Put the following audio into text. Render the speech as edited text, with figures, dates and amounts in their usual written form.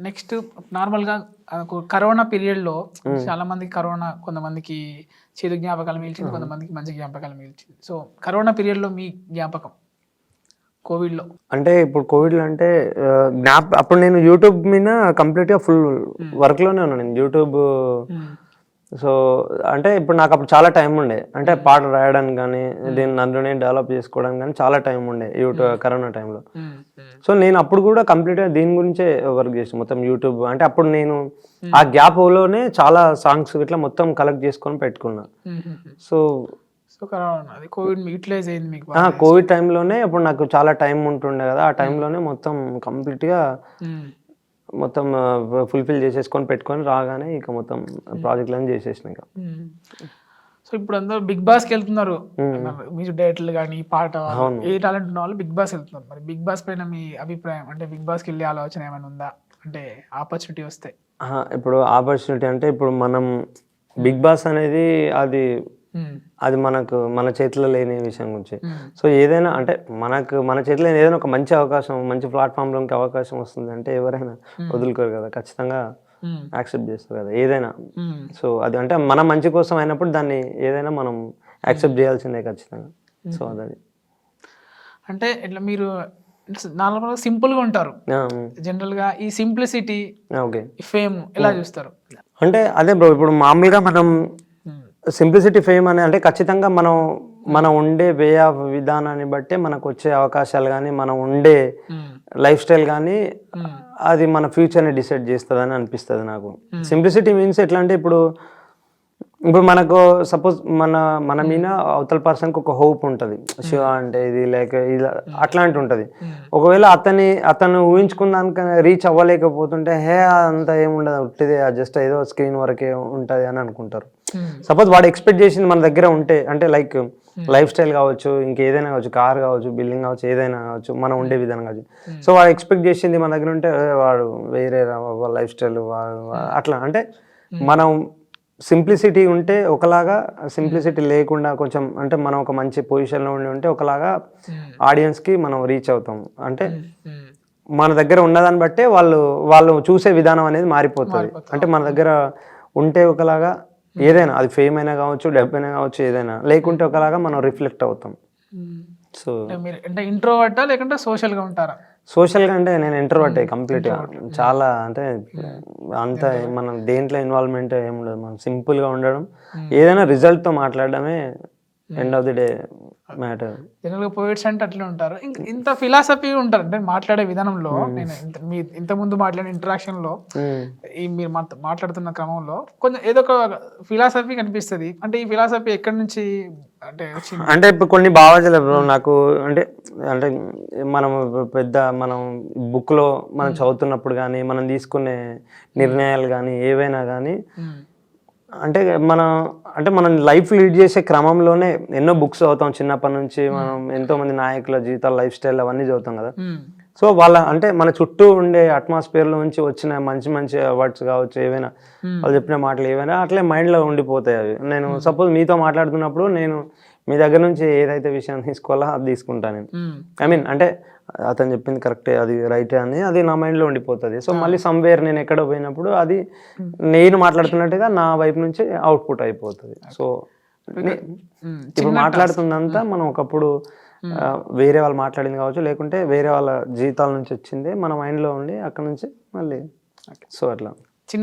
Next నార్మల్గా corona పీరియడ్లో చాలా మందికి కరోనా, కొంతమందికి చేదు జ్ఞాపకాలు మిగిల్చింది, కొంతమందికి మంచి జ్ఞాపకాలు మిగిల్చింది. సో కరోనా పీరియడ్లో మీ జ్ఞాపకం కోవిడ్లో? అంటే ఇప్పుడు కోవిడ్లో అంటే అప్పుడు నేను యూట్యూబ్ మీద కంప్లీట్గా ఫుల్ వర్క్లోనే ఉన్నాను నేను యూట్యూబ్. సో అంటే ఇప్పుడు నాకు అప్పుడు చాలా టైం ఉండే, అంటే పాటలు రాయడానికి కానీ నన్ను నేను డెవలప్ చేసుకోవడానికి కానీ చాలా టైం ఉండే యూట్యూబ్ కరోనా టైంలో. సో నేను అప్పుడు కూడా కంప్లీట్గా దీని గురించే వర్క్ చేసాను మొత్తం యూట్యూబ్. అంటే అప్పుడు నేను ఆ గ్యాప్లోనే చాలా సాంగ్స్ ఇట్లా మొత్తం కలెక్ట్ చేసుకొని పెట్టుకున్నా. సో కోవిడ్ టైంలోనే అప్పుడు నాకు చాలా టైం ఉంటుండే కదా, ఆ టైంలోనే మొత్తం కంప్లీట్గా మొత్తం ఫుల్ఫిల్ చేసేసుకొని పెట్టుకొని రాగానే ఇక మొత్తం ప్రాజెక్ట్లను చేసేసిన ఇక. సో ఇప్పుడు అందరూ బిగ్ బాస్కి వెళ్తున్నారు, మ్యూజిక్ డైరెక్టర్లు కానీ పాట ఏ టాలెంట్ ఉన్న వాళ్ళు బిగ్ బాస్ వెళ్తున్నారు. మరి బిగ్ బాస్ పైన మీ అభిప్రాయం, అంటే బిగ్ బాస్కి వెళ్ళే ఆలోచన ఏమైనా ఉందా, అంటే ఆపర్చునిటీ వస్తే? ఇప్పుడు ఆపర్చునిటీ అంటే ఇప్పుడు మనం బిగ్ బాస్ అనేది అది మన చేతిలో లేని విషయం గురించి. సో ఏదైనా అంటే మన చేతిలో ఏదైనా ఒక మంచి అవకాశం, మంచి ప్లాట్ఫామ్లోకి అవకాశం వస్తుంది అంటే ఎవరైనా వదులుకోరు కదా, ఖచ్చితంగా యాక్సెప్ట్ చేస్తారు కదా ఏదైనా. సో అది అంటే మన మంచి కోసం అయినప్పుడు దాన్ని ఏదైనా మనం యాక్సెప్ట్ చేయాల్సిందే ఖచ్చితంగా. సో అది అంటే ఇట్లా మీరు నార్మల్గా సింపుల్గా ఉంటారు జనరల్గా, ఈ సింప్లిసిటీ ఫేమ్ ఎలా చూస్తారు? అంటే అదే బ్రో, ఇప్పుడు మామూలుగా మనం సింప్లిసిటీ ఫేమ్ అంటే ఖచ్చితంగా మనం ఉండే వే ఆఫ్ విధానాన్ని బట్టే మనకు వచ్చే అవకాశాలు కానీ, మనం ఉండే లైఫ్ స్టైల్ కానీ అది మన ఫ్యూచర్ని డిసైడ్ చేస్తుందని అనిపిస్తుంది నాకు. సింప్లిసిటీ మీన్స్ ఎట్లా అంటే ఇప్పుడు మనకు సపోజ్ మన మీద అవతల పర్సన్కి ఒక హోప్ ఉంటుంది, శివ అంటే ఇది లైక్ ఇలా అట్లాంటి ఉంటుంది. ఒకవేళ అతను ఊహించుకున్నాక రీచ్ అవ్వలేకపోతుంటే అంతా ఏముండదు, ఉట్టిదే జస్ట్ ఏదో స్క్రీన్ వరకే ఉంటుంది అని అనుకుంటారు. సపోజ్ వాడు ఎక్స్పెక్ట్ చేసింది మన దగ్గర ఉంటే, అంటే లైక్ లైఫ్ స్టైల్ కావచ్చు, ఇంకేదైనా కావచ్చు, కార్ కావచ్చు, బిల్డింగ్ కావచ్చు, ఏదైనా కావచ్చు, మనం ఉండే విధానం కావచ్చు. సో వాడు ఎక్స్పెక్ట్ చేసింది మన దగ్గర ఉంటే వాడు వేరే లైఫ్ స్టైల్ అట్లా. అంటే మనం సింప్లిసిటీ ఉంటే ఒకలాగా, సింప్లిసిటీ లేకుండా కొంచెం అంటే మనం ఒక మంచి పొజిషన్లో ఉంటే ఒకలాగా ఆడియన్స్కి మనం రీచ్ అవుతాం. అంటే మన దగ్గర ఉన్నదాన్ని బట్టే వాళ్ళు చూసే విధానం అనేది మారిపోతుంది. అంటే మన దగ్గర ఉంటే ఒకలాగా, ఏదైనా అది ఫేమ్ అయినా కావచ్చు, డబ్బు అయినా కావచ్చు, ఏదైనా లేకుంటే ఒకలాగా మనం రిఫ్లెక్ట్ అవుతాం. సో అంటే ఇంట్రోవర్టా లేకుంటే సోషల్గా ఉంటారా? సోషల్గా అంటే నేను ఇంట్రోవర్టే కంప్లీట్గా. చాలా అంటే అంత మనం దేంట్లో ఇన్వాల్వ్మెంట్ ఏమి ఉండదు, మనం సింపుల్గా ఉండడం, ఏదైనా రిజల్ట్తో మాట్లాడడమే end of the day matter. జనరల్గా పోయిట్స్ అంటే అట్లా ఉంటారు, ఇంత ఫిలాసఫీ ఉంటారు అంటే మాట్లాడే విధానంలో. నేను ఇంతకుముందు మాట్లాడిన ఇంటరాక్షన్లో మీరు మాట్లాడుతున్న క్రమంలో కొంచెం ఏదో ఒక ఫిలాసఫీ కనిపిస్తుంది. అంటే ఈ ఫిలాసఫీ ఎక్కడి నుంచి అంటే ఇప్పుడు కొన్ని భావాలు నాకు అంటే మనం మనం బుక్లో మనం చదువుతున్నప్పుడు కానీ, మనం తీసుకునే నిర్ణయాలు కానీ, ఏవైనా కానీ అంటే మనం లైఫ్ లీడ్ చేసే క్రమంలోనే ఎన్నో బుక్స్ చదువుతాం చిన్నప్పటి నుంచి. మనం ఎంతోమంది నాయకుల జీవితాలు, లైఫ్ స్టైల్ అవన్నీ చదువుతాం కదా. సో అంటే మన చుట్టూ ఉండే అట్మాస్ఫియర్లో నుంచి వచ్చిన మంచి మంచి వర్డ్స్ కావచ్చు, ఏవైనా వాళ్ళు చెప్పిన మాటలు ఏవైనా అట్లే మైండ్లో ఉండిపోతాయి అవి. నేను సపోజ్ మీతో మాట్లాడుతున్నప్పుడు నేను మీ దగ్గర నుంచి ఏదైతే విషయం తీసుకోవాలో అది తీసుకుంటాను నేను. ఐ మీన్ అంటే అతను చెప్పింది కరెక్టే, అది రైటే అని అది నా మైండ్లో ఉండిపోతుంది. సో మళ్ళీ సమ్వేర్ నేను ఎక్కడ పోయినప్పుడు అది నేను మాట్లాడుతున్నట్టుగా నా వైపు నుంచి అవుట్పుట్ అయిపోతుంది. సో ఇప్పుడు మాట్లాడుతుందంతా మనం ఒకప్పుడు వేరే వాళ్ళు మాట్లాడింది కావచ్చు, లేకుంటే వేరే వాళ్ళ జీవితాల నుంచి వచ్చింది మన మైండ్లో ఉండి అక్కడ నుంచి మళ్ళీ సో అట్లా.